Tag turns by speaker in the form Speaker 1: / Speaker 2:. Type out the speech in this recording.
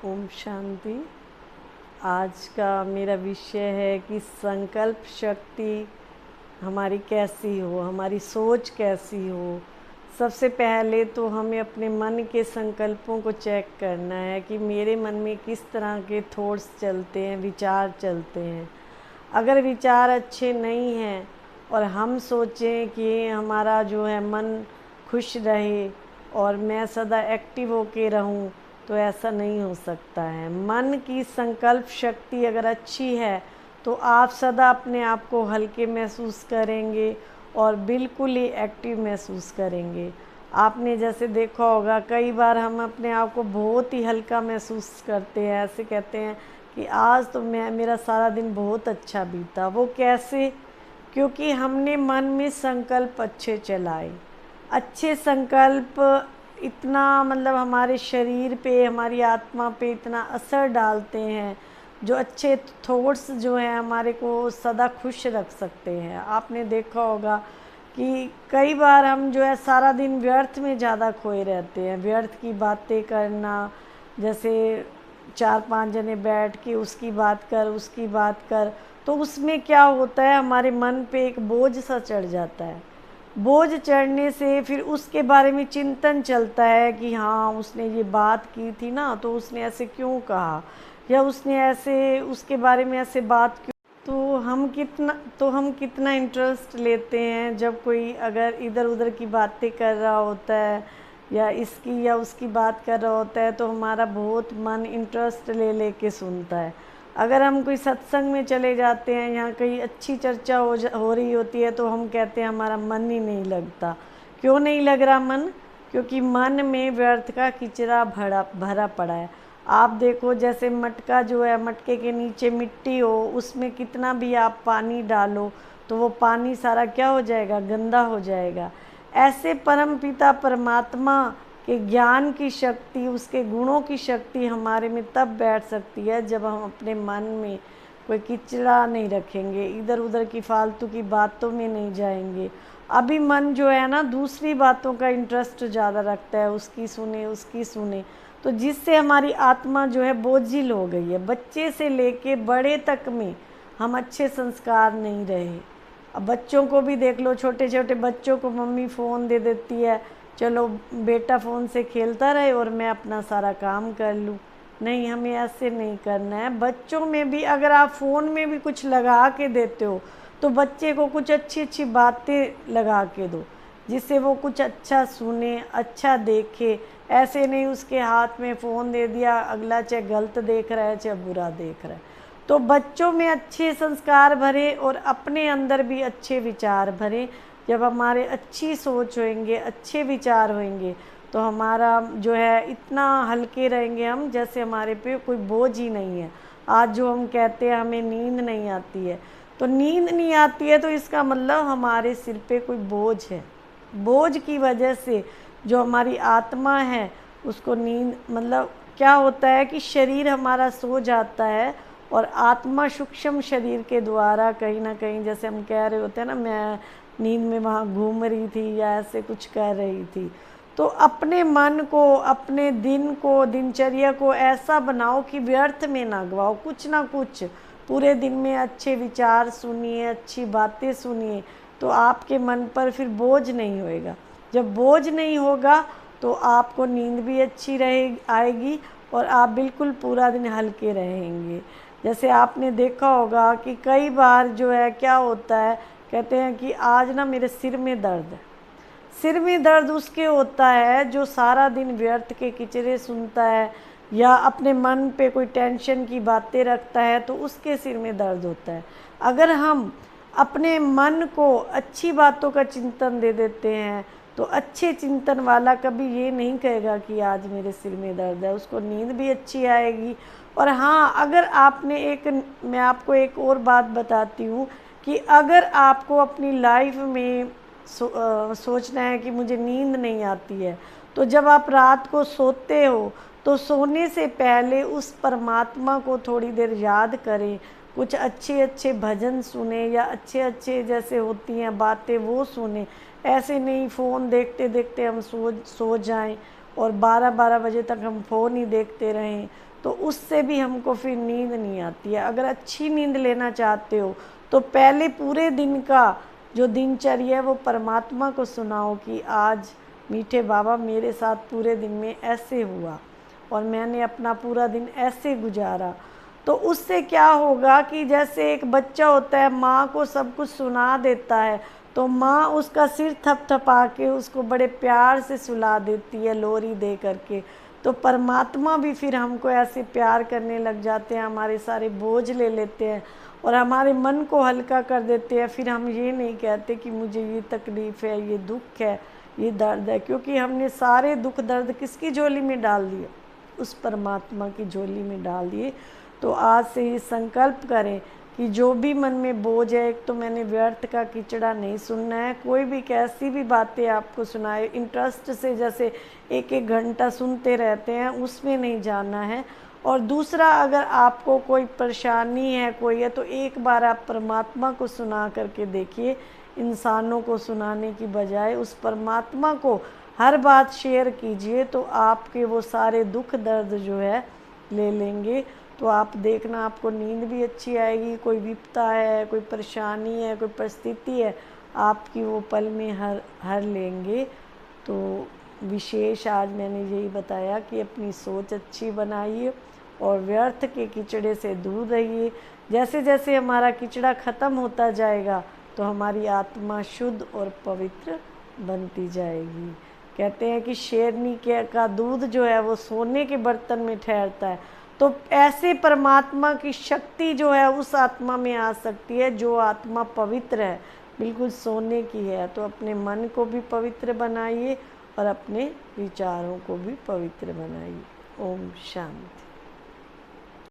Speaker 1: ओम शांति। आज का मेरा विषय है कि संकल्प शक्ति हमारी कैसी हो, हमारी सोच कैसी हो। सबसे पहले तो हमें अपने मन के संकल्पों को चेक करना है कि मेरे मन में किस तरह के थॉट्स चलते हैं, विचार चलते हैं। अगर विचार अच्छे नहीं हैं और हम सोचें कि हमारा जो है मन खुश रहे और मैं सदा एक्टिव होके रहूं, तो ऐसा नहीं हो सकता है। मन की संकल्प शक्ति अगर अच्छी है तो आप सदा अपने आप को हल्के महसूस करेंगे और बिल्कुल ही एक्टिव महसूस करेंगे। आपने जैसे देखा होगा, कई बार हम अपने आप को बहुत ही हल्का महसूस करते हैं, ऐसे कहते हैं कि आज तो मेरा सारा दिन बहुत अच्छा बीता। वो कैसे? क्योंकि हमने मन में संकल्प अच्छे चलाए। अच्छे संकल्प इतना मतलब हमारे शरीर पे, हमारी आत्मा पे इतना असर डालते हैं। जो अच्छे थॉट्स जो हैं हमारे को सदा खुश रख सकते हैं। आपने देखा होगा कि कई बार हम जो है सारा दिन व्यर्थ में ज़्यादा खोए रहते हैं। व्यर्थ की बातें करना, जैसे 4-5 जने बैठ के उसकी बात कर, उसकी बात कर, तो उसमें क्या होता है, हमारे मन पे एक बोझ सा चढ़ जाता है। बोझ चढ़ने से फिर उसके बारे में चिंतन चलता है कि हाँ, उसने ये बात की थी ना, तो उसने ऐसे क्यों कहा, या उसने ऐसे उसके बारे में ऐसे बात क्यों। तो हम कितना इंटरेस्ट लेते हैं जब कोई अगर इधर उधर की बातें कर रहा होता है या इसकी या उसकी बात कर रहा होता है, तो हमारा बहुत मन इंटरेस्ट ले लेके सुनता है। अगर हम कोई सत्संग में चले जाते हैं, यहाँ कहीं अच्छी चर्चा हो रही होती है, तो हम कहते हैं हमारा मन ही नहीं लगता। क्यों नहीं लग रहा मन? क्योंकि मन में व्यर्थ का किचरा भरा भरा पड़ा है। आप देखो, जैसे मटका जो है, मटके के नीचे मिट्टी हो, उसमें कितना भी आप पानी डालो तो वो पानी सारा क्या हो जाएगा? गंदा हो जाएगा। ऐसे परमपिता परमात्मा के ज्ञान की शक्ति, उसके गुणों की शक्ति हमारे में तब बैठ सकती है जब हम अपने मन में कोई किचड़ा नहीं रखेंगे, इधर उधर की फालतू की बातों में नहीं जाएंगे। अभी मन जो है ना, दूसरी बातों का इंटरेस्ट ज़्यादा रखता है, उसकी सुने उसकी सुने, तो जिससे हमारी आत्मा जो है बोझिल हो गई है। बच्चे से लेके बड़े तक में हम अच्छे संस्कार नहीं रहे। अब बच्चों को भी देख लो, छोटे छोटे बच्चों को मम्मी फ़ोन दे देती है, चलो बेटा फ़ोन से खेलता रहे और मैं अपना सारा काम कर लूँ। नहीं, हमें ऐसे नहीं करना है। बच्चों में भी अगर आप फ़ोन में भी कुछ लगा के देते हो, तो बच्चे को कुछ अच्छी अच्छी बातें लगा के दो, जिससे वो कुछ अच्छा सुने, अच्छा देखे। ऐसे नहीं उसके हाथ में फ़ोन दे दिया, अगला चाहे गलत देख रहा है चाहे बुरा देख रहा है। तो बच्चों में अच्छे संस्कार भरे और अपने अंदर भी अच्छे विचार भरे। जब हमारे अच्छी सोच होंगे, अच्छे विचार होंगे, तो हमारा जो है इतना हल्के रहेंगे हम, जैसे हमारे पे कोई बोझ ही नहीं है। आज जो हम कहते हैं हमें नींद नहीं आती है, तो नींद नहीं आती है तो इसका मतलब हमारे सिर पे कोई बोझ है। बोझ की वजह से जो हमारी आत्मा है उसको नींद, मतलब क्या होता है कि शरीर हमारा सो जाता है और आत्मा सूक्ष्म शरीर के द्वारा कहीं ना कहीं, जैसे हम कह रहे होते हैं ना, मैं नींद में वहाँ घूम रही थी या ऐसे कुछ कर रही थी। तो अपने मन को, अपने दिन को, दिनचर्या को ऐसा बनाओ कि व्यर्थ में ना गवाओ। कुछ ना कुछ पूरे दिन में अच्छे विचार सुनिए, अच्छी बातें सुनिए, तो आपके मन पर फिर बोझ नहीं होएगा। जब बोझ नहीं होगा तो आपको नींद भी अच्छी आएगी और आप बिल्कुल पूरा दिन हल्के रहेंगे। जैसे आपने देखा होगा कि कई बार जो है क्या होता है, कहते हैं कि आज ना मेरे सिर में दर्द है। सिर में दर्द उसके होता है जो सारा दिन व्यर्थ के किचरे सुनता है या अपने मन पे कोई टेंशन की बातें रखता है, तो उसके सिर में दर्द होता है। अगर हम अपने मन को अच्छी बातों का चिंतन दे देते हैं, तो अच्छे चिंतन वाला कभी ये नहीं कहेगा कि आज मेरे सिर में दर्द है, उसको नींद भी अच्छी आएगी। और हाँ, अगर आपने मैं आपको एक और बात बताती हूँ कि अगर आपको अपनी लाइफ में सोचना है कि मुझे नींद नहीं आती है, तो जब आप रात को सोते हो तो सोने से पहले उस परमात्मा को थोड़ी देर याद करें, कुछ अच्छे अच्छे भजन सुने या अच्छे अच्छे जैसे होती हैं बातें वो सुने। ऐसे नहीं फ़ोन देखते देखते हम सो जाएं और 12-12 बजे तक हम फ़ोन ही देखते रहें तो उससे भी हमको फिर नींद नहीं आती है। अगर अच्छी नींद लेना चाहते हो तो पहले पूरे दिन का जो दिनचर्या है वो परमात्मा को सुनाओ कि आज मीठे बाबा मेरे साथ पूरे दिन में ऐसे हुआ और मैंने अपना पूरा दिन ऐसे गुजारा। तो उससे क्या होगा कि जैसे एक बच्चा होता है माँ को सब कुछ सुना देता है तो माँ उसका सिर थपथपा के उसको बड़े प्यार से सुला देती है लोरी दे करके। तो परमात्मा भी फिर हमको ऐसे प्यार करने लग जाते हैं, हमारे सारे बोझ ले लेते हैं और हमारे मन को हल्का कर देते हैं। फिर हम ये नहीं कहते कि मुझे ये तकलीफ़ है, ये दुख है, ये दर्द है, क्योंकि हमने सारे दुख दर्द किसकी झोली में डाल दिए? उस परमात्मा की झोली में डाल दिए। तो आज से ये संकल्प करें कि जो भी मन में बोझ है, एक तो मैंने व्यर्थ का कीचड़ा नहीं सुनना है, कोई भी कैसी भी बातें आपको सुनाए इंटरेस्ट से जैसे एक एक घंटा सुनते रहते हैं उसमें नहीं जाना है। और दूसरा, अगर आपको कोई परेशानी है कोई है तो एक बार आप परमात्मा को सुना करके देखिए, इंसानों को सुनाने की बजाय उस परमात्मा को हर बात शेयर कीजिए तो आपके वो सारे दुख दर्द जो है ले लेंगे। तो आप देखना आपको नींद भी अच्छी आएगी। कोई विपदा है, कोई परेशानी है, कोई परिस्थिति है, आपकी वो पल में हर लेंगे। तो विशेष आज मैंने यही बताया कि अपनी सोच अच्छी बनाइए और व्यर्थ के कीचड़े से दूर रहिए। जैसे जैसे हमारा कीचड़ा ख़त्म होता जाएगा तो हमारी आत्मा शुद्ध और पवित्र बनती जाएगी। कहते हैं कि शेरनी का दूध जो है वो सोने के बर्तन में ठहरता है। तो ऐसे परमात्मा की शक्ति जो है उस आत्मा में आ सकती है जो आत्मा पवित्र है, बिल्कुल सोने की है। तो अपने मन को भी पवित्र बनाइए और अपने विचारों को भी पवित्र बनाइए। ओम शांति।